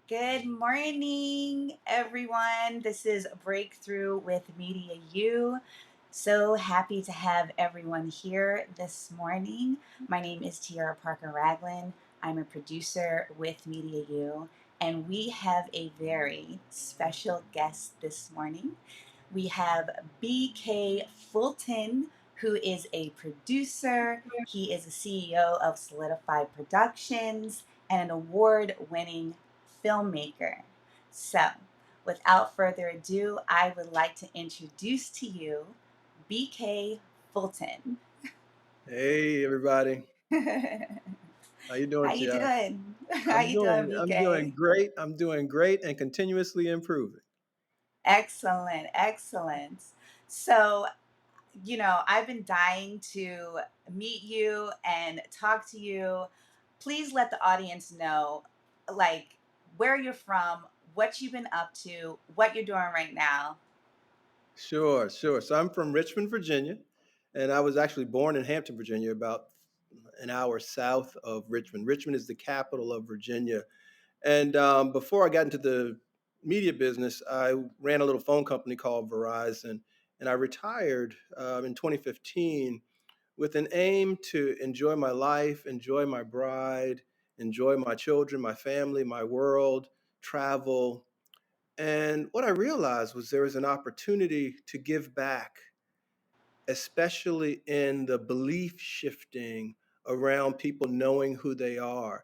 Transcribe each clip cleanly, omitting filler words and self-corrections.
Good morning, everyone. This is Breakthrough with MediaU. So happy to have everyone here this morning. My name is Tiara Parker-Ragland. I'm a producer with MediaU, and we have a very special guest this morning. We have BK Fulton, who is a producer. He is the CEO of Soulidifly Productions and an award winning filmmaker. So, without further ado, I would like to introduce to you BK Fulton. Hey everybody, how you How doing, you Tia? doing? How I'm you doing, doing I'm doing BK? great. I'm doing great and continuously improving. Excellent, excellent. So, I've been dying to meet you and talk to you. Please let the audience know, like, where you're from, what you've been up to, what you're doing right now. Sure. So I'm from Richmond, Virginia, and I was actually born in Hampton, Virginia, about an hour south of Richmond. Richmond is the capital of Virginia. And before I got into the media business, I ran a little phone company called Verizon, and I retired in 2015 with an aim to enjoy my life, enjoy my bride, enjoy my children, my family, my world, travel. And what I realized was there was an opportunity to give back, especially in the belief shifting around people knowing who they are,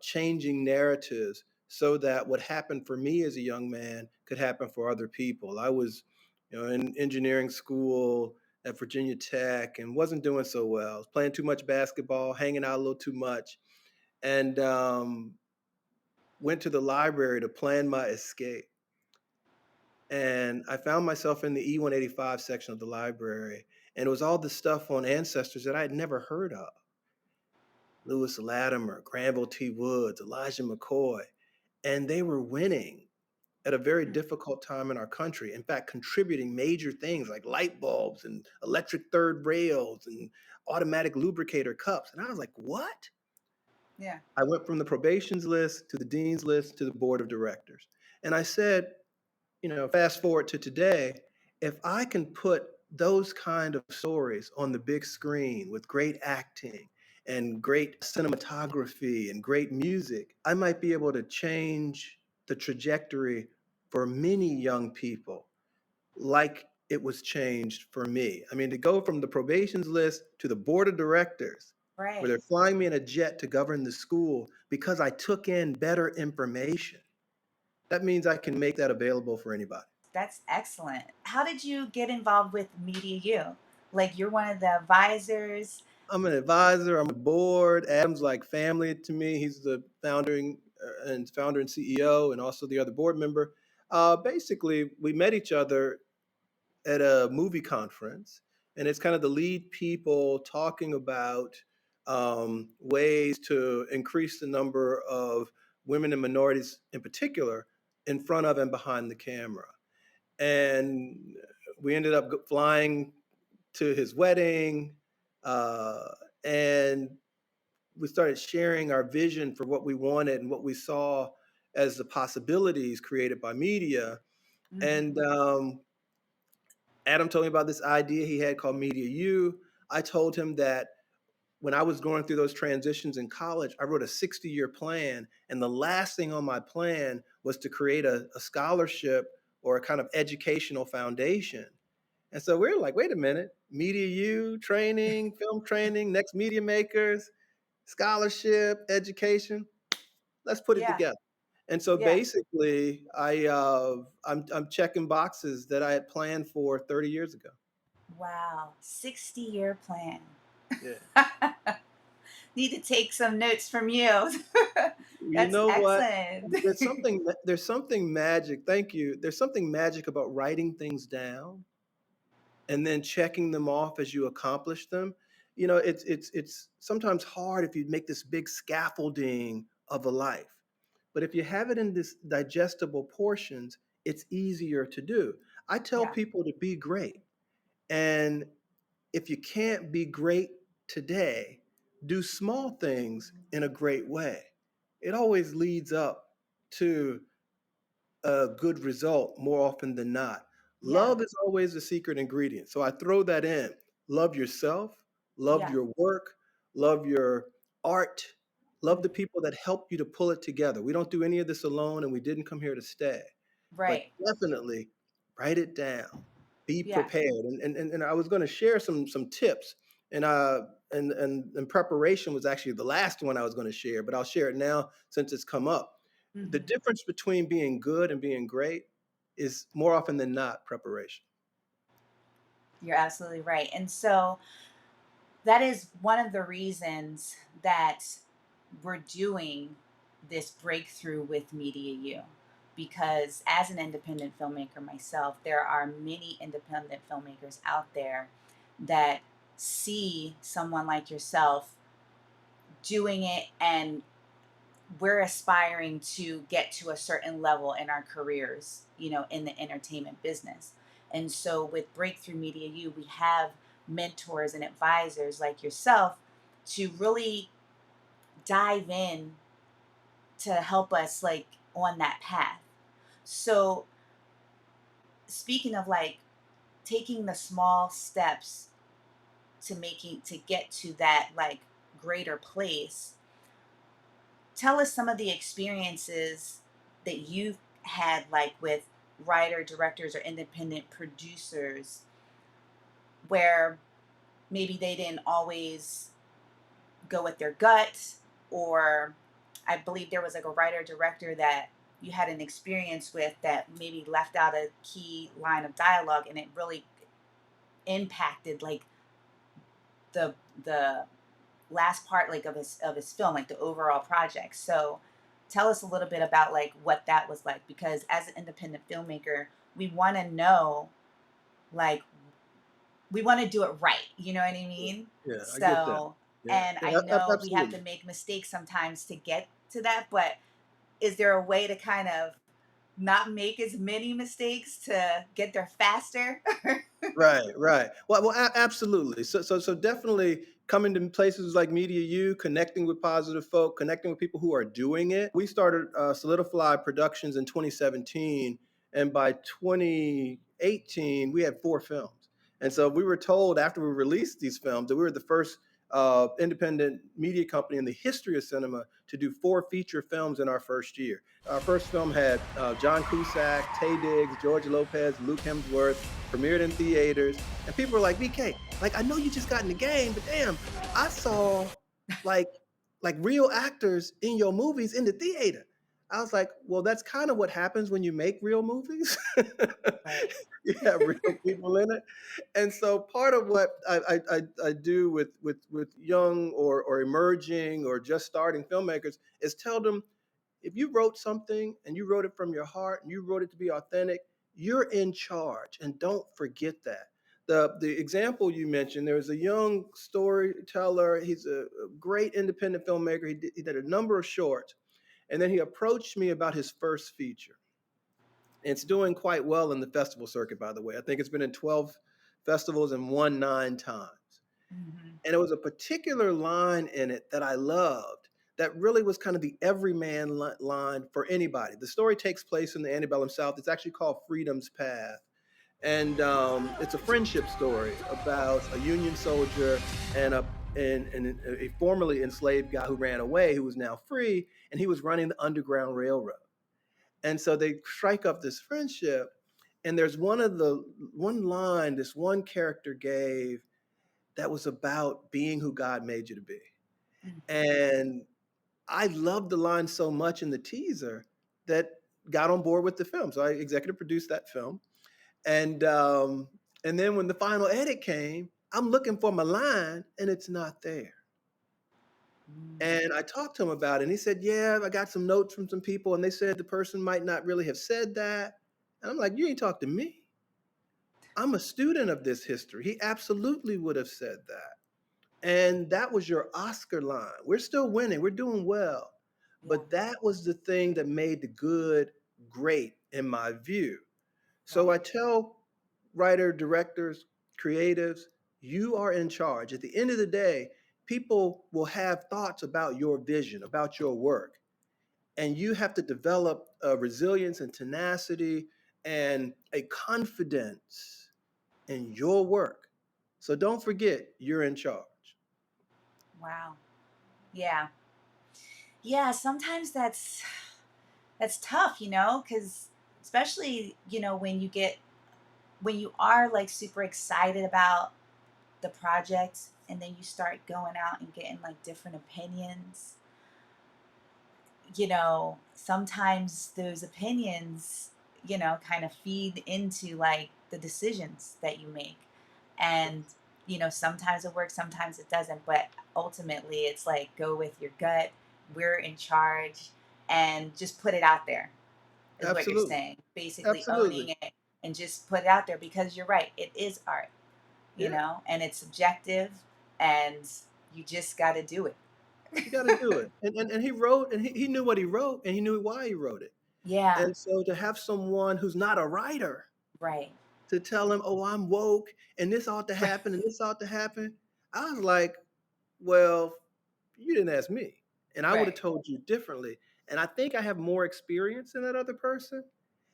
changing narratives so that what happened for me as a young man could happen for other people. I was, in engineering school at Virginia Tech and wasn't doing so well. I was playing too much basketball, hanging out a little too much, and went to the library to plan my escape. And I found myself in the E185 section of the library, and it was all the stuff on ancestors that I had never heard of. Lewis Latimer, Granville T. Woods, Elijah McCoy, and they were winning at a very difficult time in our country. In fact, contributing major things like light bulbs and electric third rails and automatic lubricator cups. And I was like, what? Yeah. I went from the probations list to the dean's list to the board of directors. And I said, fast forward to today, if I can put those kind of stories on the big screen with great acting and great cinematography and great music, I might be able to change the trajectory for many young people like it was changed for me. I mean, to go from the probations list to the board of directors, where Right. they're flying me in a jet to govern the school because I took in better information, that means I can make that available for anybody. That's excellent. How did you get involved with Media U? Like, you're one of the advisors. I'm an advisor. I'm a board. Adam's like family to me. He's the founder and CEO, and also the other board member. Basically, we met each other at a movie conference, and it's kind of the lead people talking about ways to increase the number of women and minorities, in particular, in front of and behind the camera. And we ended up flying to his wedding, uh, and we started sharing our vision for what we wanted and what we saw as the possibilities created by media. And Mhm. Adam told me about this idea he had called MediaU. I told him that when I was going through those transitions in college, I wrote a 60-year plan. And the last thing on my plan was to create a scholarship or a kind of educational foundation. And so we're like, wait a minute, Media U training, film training, next media makers, scholarship, education. Let's put it Yeah. together. And so Yeah. basically, I'm checking boxes that I had planned for 30 years ago. Wow. 60-year plan. Yeah. Need to take some notes from you. You That's know what? excellent. There's something magic. Thank you. There's something magic about writing things down and then checking them off as you accomplish them. It's sometimes hard if you make this big scaffolding of a life. But if you have it in this digestible portions, it's easier to do. I tell Yeah. people to be great. And if you can't be great today, do small things in a great way. It always leads up to a good result more often than not. Yeah. Love is always the secret ingredient. So I throw that in. Love yourself, love Yeah. your work, love your art, love the Mhm. people that help you to pull it together. We don't do any of this alone and we didn't come here to stay. But Right. definitely write it down. Be Yeah. prepared. And I was going to share some tips. And and preparation was actually the last one I was going to share, but I'll share it now since it's come up. The Mhm. difference between being good and being great is more often than not preparation. You're absolutely right. And so that is one of the reasons that we're doing this breakthrough with Media U. Because as an independent filmmaker myself, there are many independent filmmakers out there that see someone like yourself doing it, and we're aspiring to get to a certain level in our careers, in the entertainment business. And so with Breakthrough Media U, we have mentors and advisors like yourself to really dive in to help us like on that path. So speaking of like taking the small steps to get to that like greater place, tell us some of the experiences that you've had like with writer directors or independent producers where maybe they didn't always go with their gut, or I believe there was like a writer director that you had an experience with that maybe left out a key line of dialogue and it really impacted like the last part like of his film, like the overall project. So tell us a little bit about like what that was like, because as an independent filmmaker we want to know, like, we want to do it right, you know what I mean? Yeah, I get that. So, Yeah, and I yeah, know we have to absolutely. make mistakes sometimes to get to that, but is there a way to kind of not make as many mistakes to get there faster? Right, right. Absolutely. So definitely coming to places like Media U, connecting with positive folk, connecting with people who are doing it. We started Solidify Productions in 2017, and by 2018, we had 4 films. And so we were told after we released these films that we were the first independent media company in the history of cinema to do 4 feature films in our first year. Our first film had John Cusack, Tay Diggs, George Lopez, Luke Hemsworth, premiered in theaters, and people were like, "BK, like I know you just got in the game, but damn, I saw like real actors in your movies in the theater." I was like, "Well, that's kind of what happens when you make real movies. Right. You have real people in it." And so part of what I do with young or emerging or just starting filmmakers is tell them, if you wrote something and you wrote it from your heart and you wrote it to be authentic, you're in charge, and don't forget that. The example you mentioned, there was a young storyteller. He's a great independent filmmaker. He did a number of shorts, and then he approached me about his first feature. And it's doing quite well in the festival circuit, by the way. I think it's been in 12 festivals and won 9 times. Hmm. And it was a particular line in it that I loved that really was kind of the everyman line for anybody. The story takes place in the antebellum South. It's actually called Freedom's Path. And it's a friendship story about a Union soldier and a formerly enslaved guy who ran away, who was now free, and he was running the Underground Railroad. And so they strike up this friendship. And there's one line this one character gave that was about being who God made you to be. Hmm. And I loved the line so much in the teaser that got on board with the film. So I executive produced that film. And and then when the final edit came, I'm looking for my line and it's not there. And I talked to him about it and he said, "Yeah, I got some notes from some people and they said the person might not really have said that." And I'm like, "You ain't talked to me. I'm a student of this history. He absolutely would have said that." And that was your Oscar line. We're still winning, we're doing well. Yeah. But that was the thing that made the good great in my view. So Right. I tell writer, directors, creatives, you are in charge. At the end of the day, people will have thoughts about your vision, about your work. and you have to develop resilience and tenacity and a confidence in your work. So don't forget, you're in charge. Wow. Yeah. Yeah, sometimes that's tough, cuz especially, when you are like super excited about the project and then you start going out and getting like different opinions, sometimes those opinions, kind of feed into like the decisions that you make. And, sometimes it works, sometimes it doesn't. But ultimately, it's like go with your gut. We're in charge and just put it out there, is what you're Absolutely. saying. Basically, Absolutely. owning it and just put it out there because you're right. It is art, Yeah. and it's subjective and you just got to do it. You got to do it. And he wrote, and he knew what he wrote, and he knew why he wrote it. Yeah, And so to have someone who's not a writer right. to tell him, "Oh, I'm woke, and this ought to happen, and this ought to happen," I was like, "Well, you didn't ask me, and I would have Right. told you differently." And I think I have more experience than that other person,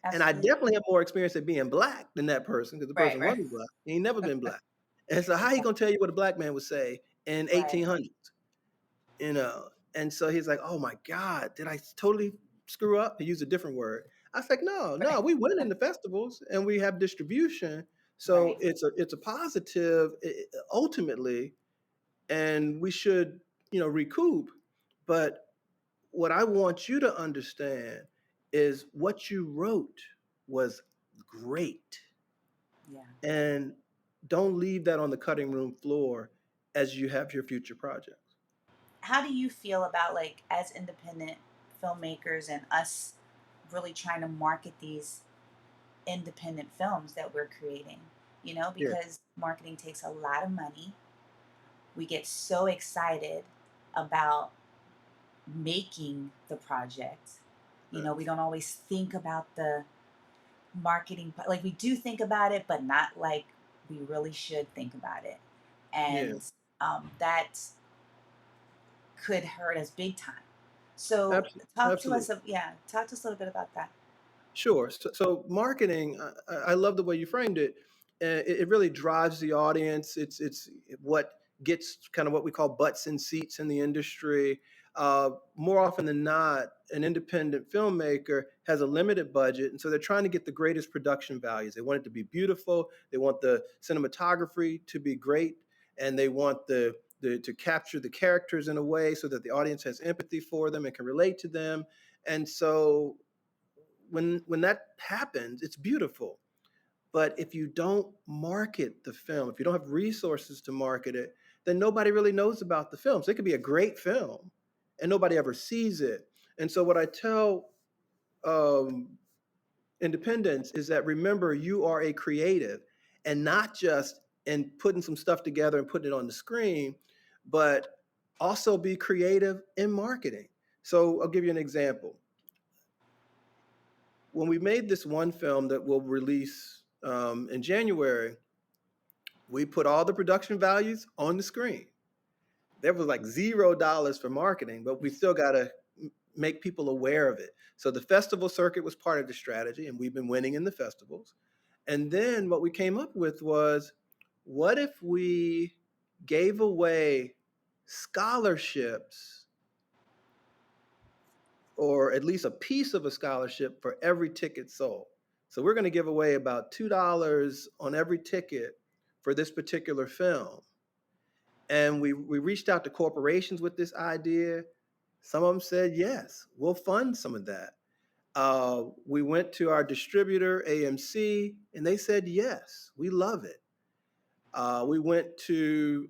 and I Absolutely. definitely have more experience at being black than that person because the Right, person right. wasn't black. He ain't never been black. And so how he Exactly. gonna tell you what a black man would say in Right. 1800s? You know? And so he's like, "Oh my God, did I totally screw up?" He used a different word. I was like, "No, no, Right. we win in the festivals and we have distribution. So Right. it's a positive ultimately, and we should, recoup. But what I want you to understand is what you wrote was great. Yeah. And don't leave that on the cutting room floor as you have your future projects." How do you feel about like as independent filmmakers and us really trying to market these independent films that we're creating? Yeah. Because marketing takes a lot of money. We get so excited about making the project. Right. We don't always think about the marketing, but like we do think about it, but not like we really should think about it. Yeah. And that could hurt us big time. So talk to us. Absolutely. Yeah, talk to us a little bit about that. Sure. So marketing, I love the way you framed it. It really drives the audience. It's what gets kind of what we call butts in seats in the industry. More often than not, an independent filmmaker has a limited budget, and so they're trying to get the greatest production values. They want it to be beautiful. They want the cinematography to be great, and they want the to capture the characters in a way so that the audience has empathy for them and can relate to them. And so when that happens, it's beautiful. But if you don't market the film, if you don't have resources to market it, then nobody really knows about the film. So it could be a great film, and nobody ever sees it. And so what I tell um, independents is that remember you are a creative, and not just in putting some stuff together and putting it on the screen, but also be creative in marketing. So I'll give you an example. When we made this one film that we'll release in January, we put all the production values on the screen. There was like $0 for marketing, but we still got to make people aware of it. So the festival circuit was part of the strategy, and we've been winning in the festivals. And then what we came up with was, what if we gave away scholarships, or at least a piece of a scholarship for every ticket sold? So we're going to give away about $2 on every ticket for this particular film. And we reached out to corporations with this idea. Some of them said, yes, we'll fund some of that. We went to our distributor, AMC, and they said, yes, we love it. We went to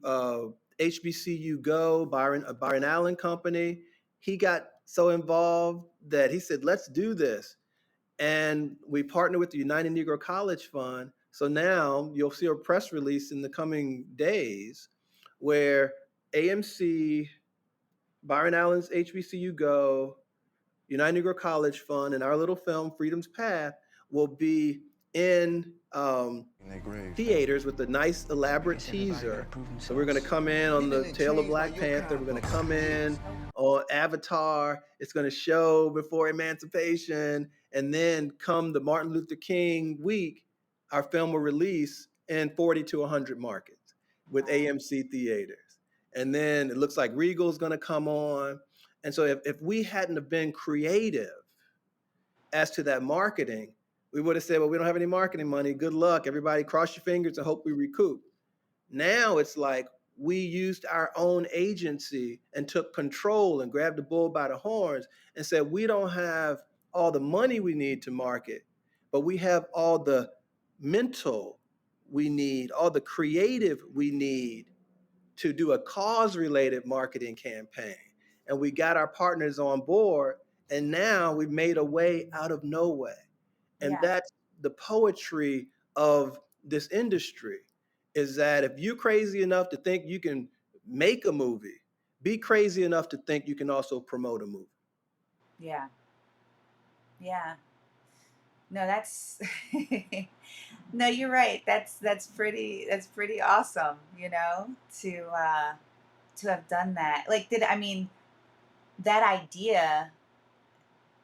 HBCU Go, Byron Allen Company. He got so involved that he said, let's do this. And we partnered with the United Negro College Fund. So now you'll see a press release in the coming days where AMC, Byron Allen's HBCU Go, United Negro College Fund, and our little film, Freedom's Path, will be in in their graves, though. theaters with a nice I elaborate guess everybody got to tease. prove So we're going to themselves. come in on And then the they tail of changed how Black your Panther. We're kind going to looks come over the in years. on Avatar. It's going to show before Emancipation. And then come the Martin Luther King week, our film will release in 40 to 100 markets with Wow. AMC theaters. And then it looks like Regal's going to come on. And so if we hadn't have been creative as to that marketing, we would have said, well, we don't have any marketing money. Good luck. Everybody cross your fingers and hope we recoup. Now it's like we used our own agency and took control and grabbed the bull by the horns and said, we don't have all the money we need to market, but we have all the mental we need, all the creative we need to do a cause related marketing campaign. And we got our partners on board. And now we've made a way out of no way. And Yeah. that's the poetry of this industry, is that if you're crazy enough to think you can make a movie, be crazy enough to think you can also promote a movie. Yeah. Yeah. No, that's no, you're right. That's pretty awesome, to have done that. Like did I mean that idea,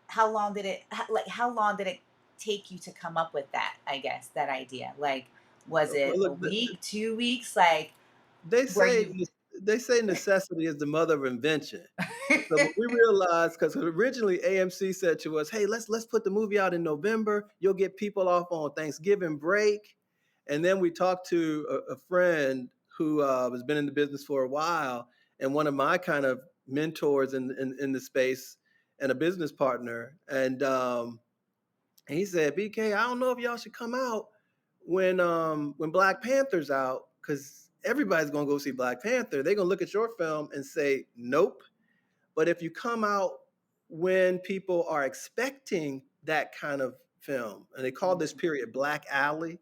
how long did it take you to come up with that, I guess, that idea? Like was Well, it a look, week, 2 weeks? Like they were say you they say necessity is the mother of invention. And so what we realized, because originally AMC said to us, "Hey, let's put the movie out in November. You'll get people off on Thanksgiving break." And then we talked to a friend who has been in the business for a while, and one of my kind of mentors in the space, and a business partner. And he said, "BK, I don't know if y'all should come out when Black Panther's out, because everybody's gonna go see Black Panther. They're gonna look at your film and say nope. But if you come out when people are expecting that kind of film," and they called this period Black Alley,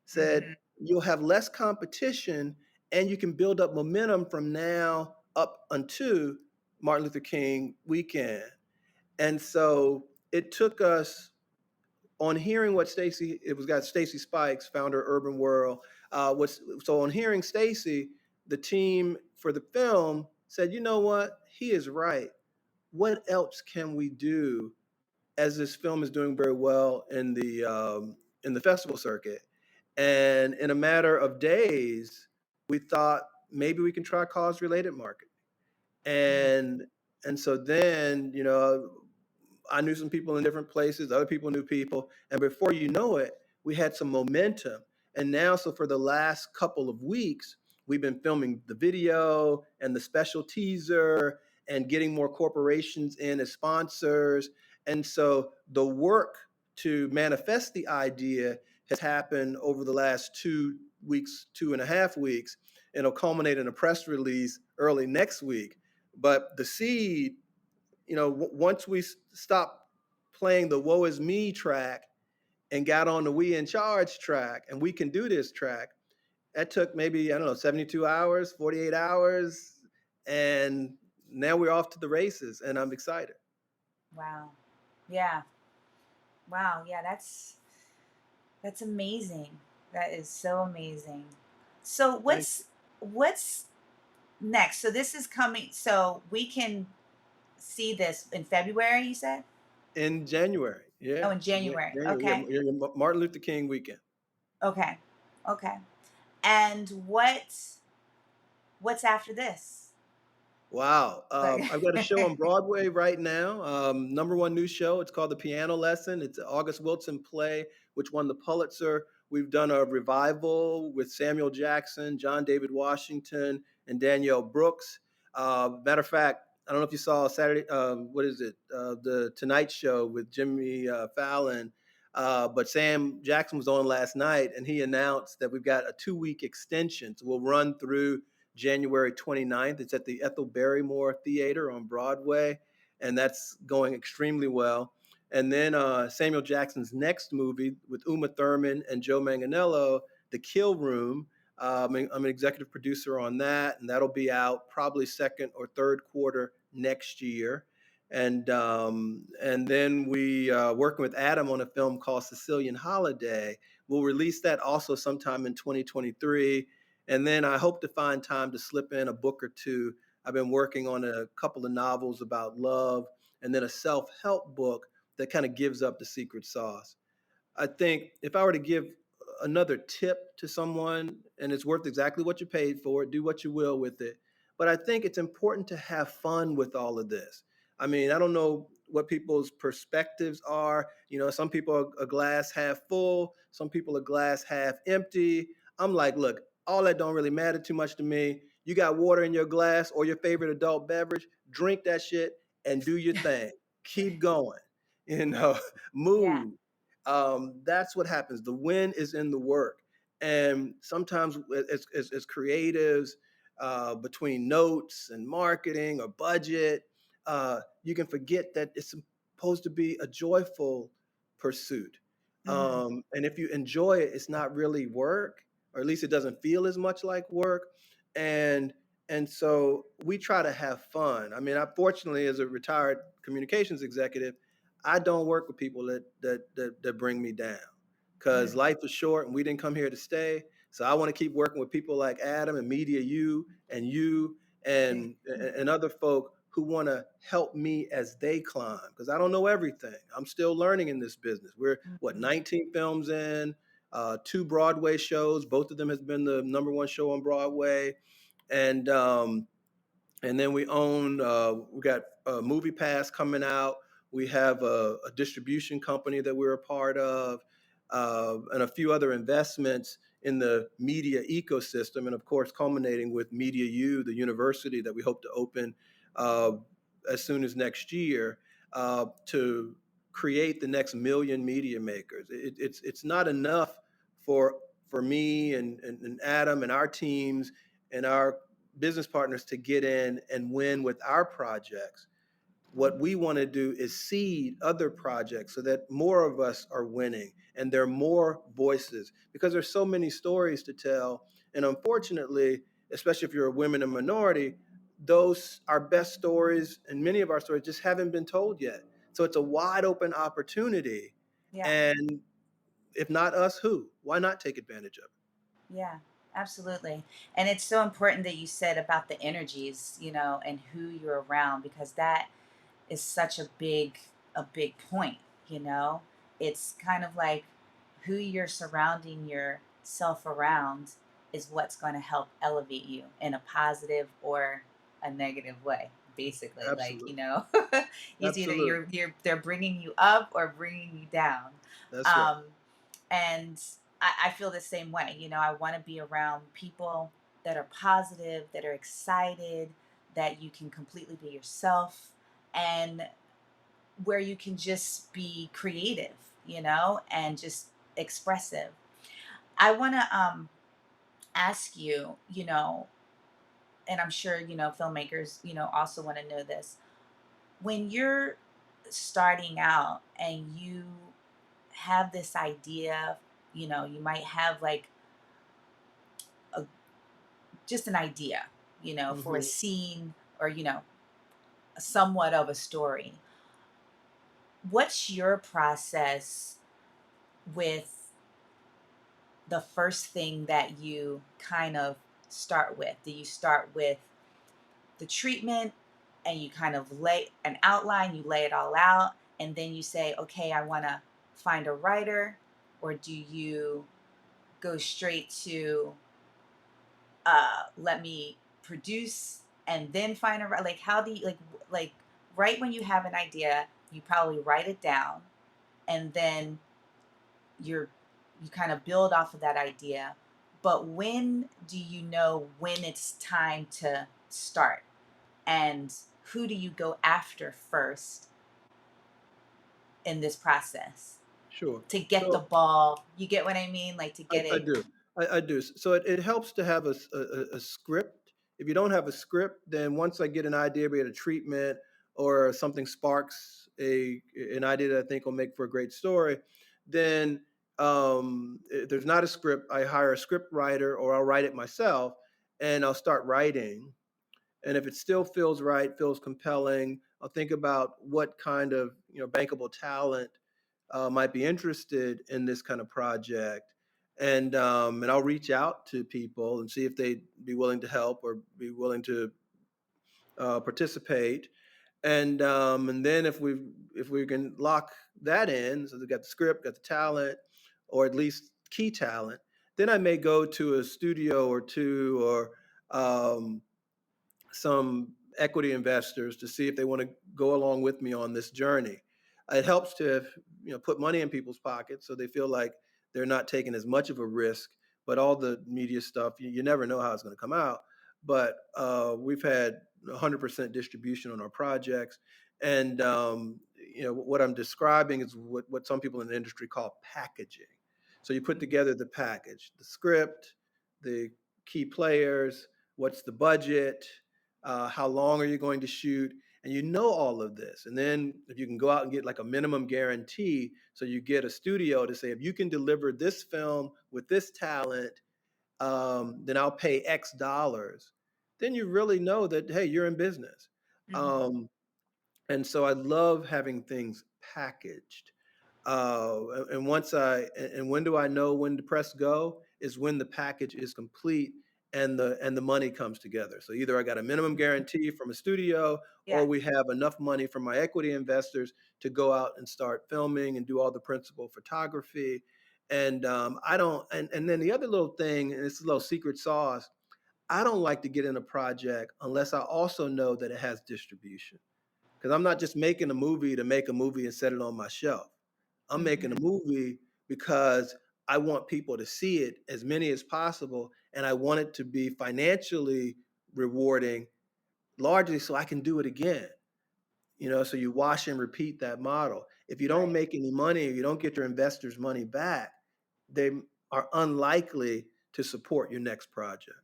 said Mhm. you'll have less competition and you can build up momentum from now up until Martin Luther King weekend. And so it took us, on hearing what Stacy, it was got Stacy Spikes, founder of Urban World. Was so on hearing Stacy, the team for the film said, you know what, he is right. What else can we do, as this film is doing very well in the festival circuit? And in a matter of days, we thought maybe we can try cause related marketing. Mm. And so then, I knew some people in different places, other people knew people. And before you know it, we had some momentum. And now, so for the last couple of weeks, we've been filming the video and the special teaser and getting more corporations in as sponsors. And so the work to manifest the idea has happened over the last 2 weeks, 2.5 weeks, and it'll culminate in a press release early next week. But the seed, once we stopped playing the woe is me track and got on the we in charge track and we can do this track, that took maybe, I don't know, 72 hours, 48 hours. And now we're off to the races and I'm excited. Wow. Yeah. Wow. Yeah, that's amazing. That is so amazing. So Thank what's next? So this is coming, so we can see this in February, you said? you. In January. Yeah. Oh, in January. January. Okay. Martin Luther King weekend. Okay. Okay. And what's after this? Wow. Like I've got a show on Broadway right now. Number one new show. It's called The Piano Lesson. It's an August Wilson play, which won the Pulitzer. We've done a revival with Samuel Jackson, John David Washington, and Danielle Brooks. Matter of fact, I don't know if you saw Saturday, what is it? The Tonight Show with Jimmy Fallon. But Sam Jackson was on last night and he announced that we've got a 2 week extension. So we'll run through January 29th. It's at the Ethel Barrymore Theater on Broadway, and that's going extremely well. And then Samuel Jackson's next movie with Uma Thurman and Joe Manganiello, The Kill Room. I'm an executive producer on that, and that'll be out probably second or third quarter next year. And then we working with Adam on a film called Sicilian Holiday. We'll release that also sometime in 2023, and then I hope to find time to slip in a book or two. I've been working on a couple of novels about love, and then a self-help book that kind of gives up the secret sauce. I think if I were to give another tip to someone, and it's worth exactly what you paid for it, do what you will with it. But I think it's important to have fun with all of this. I mean, I don't know what people's perspectives are. You know, some people are a glass half full, some people are glass half empty. I'm like, look, all that don't really matter too much to me. You got water in your glass or your favorite adult beverage, drink that shit and do your thing. Keep going. You know, Yeah. move. That's what happens. The win is in the work. And sometimes as creatives, between notes and marketing or budget, you can forget that it's supposed to be a joyful pursuit. Hmm. And if you enjoy it, it's not really work, or at least it doesn't feel as much like work. And and so we try to have fun. I mean, I fortunately, as a retired communications executive, I don't work with people that bring me down, because Hmm. life is short and we didn't come here to stay. So I want to keep working with people like Adam and MediaU and you and other folk who want to help me as they climb, because I don't know everything. I'm still learning in this business. We're what, Hmm. 19 films in, two Broadway shows. Both of them has been the number one show on Broadway, and then we got a movie pass coming out. We have a distribution company that we're a part of, and a few other investments in the media ecosystem, and of course culminating with MediaU, the university that we hope to open uh, as soon as next year, to create the next million media makers. It's not enough for me and Adam and our teams and our business partners to get in and win with our projects. What we want to do is seed other projects so that more of us are winning and there are more voices, because there's so many stories to tell. And unfortunately, especially if you're a women and minority, those our best stories and many of our stories just haven't been told yet. So it's a wide open opportunity. Yeah. And if not us, who? Why not take advantage of it? Yeah, absolutely. And it's so important that you said about the energies, and who you're around, because that is such a big point, you know? It's kind of like who you're surrounding yourself around is what's going to help elevate you in a positive or a negative way, basically. Like, Absolutely. it's either Absolutely. they're bringing you up or bringing you down. That's right. Um and I feel the same way. I want to be around people that are positive, that are excited, that you can completely be yourself, and where you can just be creative, and just expressive. I want to ask you, and I'm sure, filmmakers, also want to know this. When you're starting out and you have this idea, you might have like a just an idea, for a Hmm. scene or, somewhat of a story. What's your process with the first thing that you kind of start with? Do you start with the treatment and you kind of lay an outline, you lay it all out, and then you say, okay, I want to find a writer? Or do you go straight to let me produce and then find a like how do you like right when you have an idea you probably write it down and then you're you kind of build off of that idea, but when do you know when it's time to start, and who do you go after first in this process Sure. to get the So ball, you get what I mean, like to get I it. do. I do. So it helps to have a script. If you don't have a script, then once I get an idea, be it a treatment or something sparks an idea that I think will make for a great story, then if there's not a script, I hire a script writer or I'll write it myself, and I'll start writing. And if it still feels right, feels compelling, I'll think about what kind of bankable talent might be interested in this kind of project, and I'll reach out to people and see if they'd be willing to help or be willing to participate. And then if we can lock that in, so they got the script, got the talent, or at least key talent, then I may go to a studio or two, or um, some equity investors to see if they want to go along with me on this journey. It helps to put money in people's pockets so they feel like they're not taking as much of a risk. But all the media stuff, you never know how it's going to come out. But we've had 100% distribution on our projects, and what I'm describing is what some people in the industry call packaging. So you put together the package, the script, the key players, what's the budget, how long are you going to shoot, and all of this. And then if you can go out and get like a minimum guarantee, so you get a studio to say, if you can deliver this film with this talent, then I'll pay X dollars. Then you really know that, hey, you're in business. Hmm. Um, and so I love having things packaged. And once and when do I know when to press go? Is when the package is complete and the money comes together. So either I got a minimum guarantee from a studio, Yeah. or we have enough money from my equity investors to go out and start filming and do all the principal photography. And I don't. And then the other little thing, and it's a little secret sauce. I don't like to get in a project unless I also know that it has distribution, because I'm not just making a movie to make a movie and set it on my shelf. I'm making a Hmm. movie because I want people to see it, as many as possible, and I want it to be financially rewarding, largely so I can do it again. So you wash and repeat that model. If you don't Right. make any money, or you don't get your investors' money back, they are unlikely to support your next project.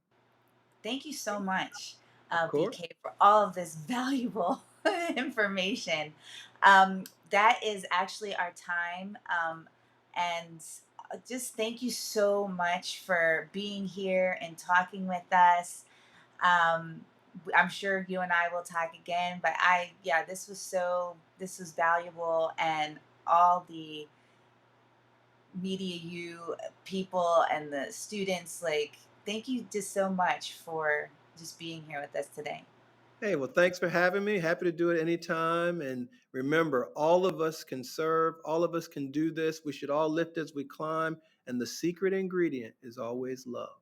Thank you so much, Of course. BK, for all of this valuable information. That is actually our time. And just thank you so much for being here and talking with us. Um, I'm sure you and I will talk again, but yeah, this was valuable, and all the MediaU people and the students, like, thank you just so much for just being here with us today. Hey, well, thanks for having me. Happy to do it anytime. And remember, all of us can serve, all of us can do this. We should all lift as we climb. And the secret ingredient is always love.